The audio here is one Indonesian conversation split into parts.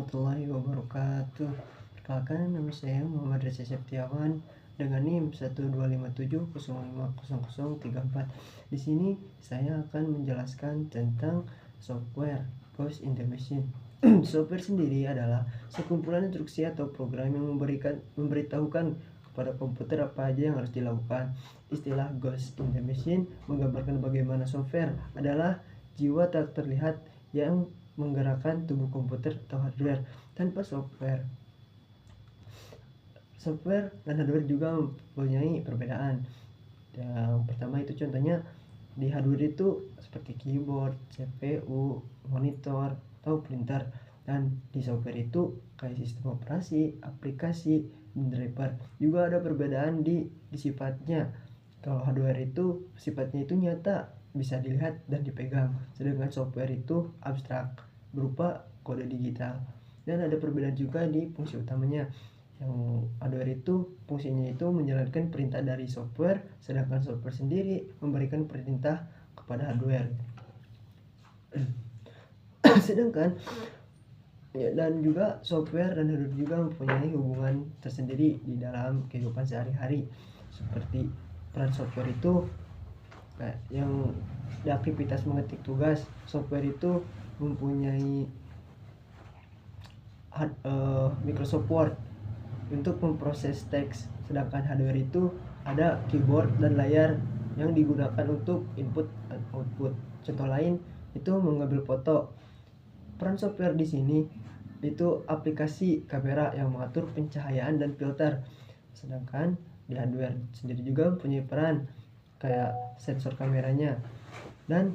warahmatullahi wabarakatuh. Perkenalkan, nama saya Muhammad Reza Septiawan dengan NIM 12570500034. Di sini saya akan menjelaskan tentang software Ghost in the Machine. Software sendiri adalah sekumpulan instruksi atau program yang memberitahukan kepada komputer apa aja yang harus dilakukan. Istilah Ghost in the Machine menggambarkan bagaimana software adalah jiwa tak terlihat yang menggerakkan tubuh komputer atau hardware. Tanpa software dan hardware juga mempunyai perbedaan. Yang pertama itu contohnya di hardware itu seperti keyboard, CPU, monitor, atau printer. Dan di software itu kayak sistem operasi, aplikasi, dan driver. Juga ada perbedaan di sifatnya. Kalau hardware itu sifatnya itu nyata, bisa dilihat dan dipegang, sedangkan software itu abstrak, berupa kode digital. Dan ada perbedaan juga di fungsi utamanya. Yang hardware itu fungsinya itu menjalankan perintah dari software, sedangkan software sendiri memberikan perintah kepada hardware. Sedangkan dan juga software dan hardware juga mempunyai hubungan tersendiri di dalam kehidupan sehari-hari. Seperti peran software itu yang di aktivitas mengetik tugas, software itu mempunyai Microsoft Word untuk memproses teks, sedangkan hardware itu ada keyboard dan layar yang digunakan untuk input dan output. Contoh lain itu mengambil foto. Peran software di sini itu aplikasi kamera yang mengatur pencahayaan dan filter, sedangkan di hardware sendiri juga mempunyai peran kayak sensor kameranya. Dan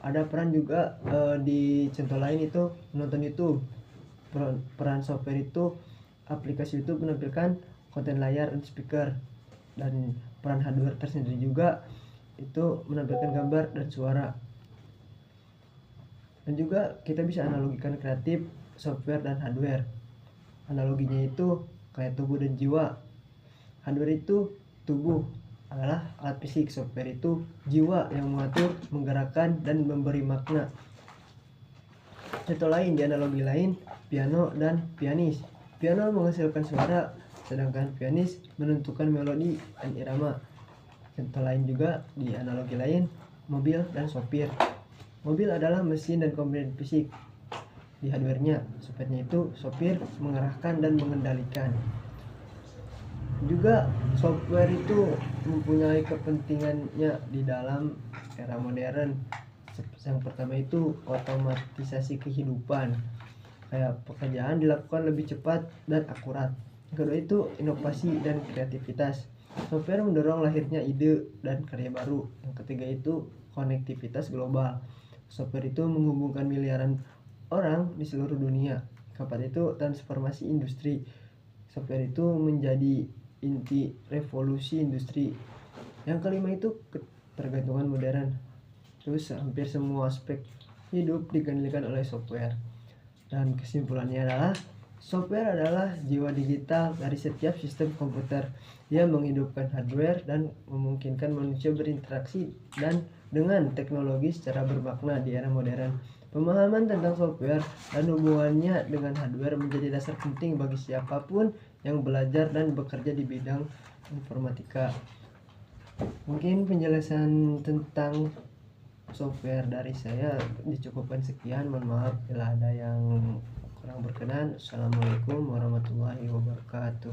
ada peran juga di contoh lain itu menonton YouTube. Peran software itu aplikasi itu menampilkan konten layar dan speaker, dan peran hardware tersendiri juga itu menampilkan gambar dan suara. Dan juga kita bisa analogikan kreatif software dan hardware. Analoginya itu kayak tubuh dan jiwa. Hardware itu tubuh adalah alat fisik, software itu jiwa yang mengatur, menggerakkan, dan memberi makna. Contoh lain di analogi lain, piano dan pianis. Piano menghasilkan suara, sedangkan pianis menentukan melodi dan irama. Contoh lain juga di analogi lain, mobil dan sopir. Mobil adalah mesin dan komponen fisik. Di hardware-nya, software-nya itu sopir mengarahkan dan mengendalikan. Juga software itu mempunyai kepentingannya di dalam era modern. Yang pertama itu otomatisasi kehidupan, kayak pekerjaan dilakukan lebih cepat dan akurat. Yang kedua itu inovasi dan kreativitas, software mendorong lahirnya ide dan karya baru. Yang ketiga itu konektivitas global, software itu menghubungkan miliaran orang di seluruh dunia. Keempat itu transformasi industri, software itu menjadi inti revolusi industri. Yang kelima itu ketergantungan modern, terus hampir semua aspek hidup dikendalikan oleh software. Dan kesimpulannya adalah software adalah jiwa digital dari setiap sistem komputer. Dia menghidupkan hardware dan memungkinkan manusia berinteraksi dan dengan teknologi secara bermakna di era modern. Pemahaman tentang software dan hubungannya dengan hardware menjadi dasar penting bagi siapapun yang belajar dan bekerja di bidang informatika. Mungkin penjelasan tentang software dari saya dicukupkan sekian. Mohon maaf bila ada yang kurang berkenan. Assalamualaikum warahmatullahi wabarakatuh.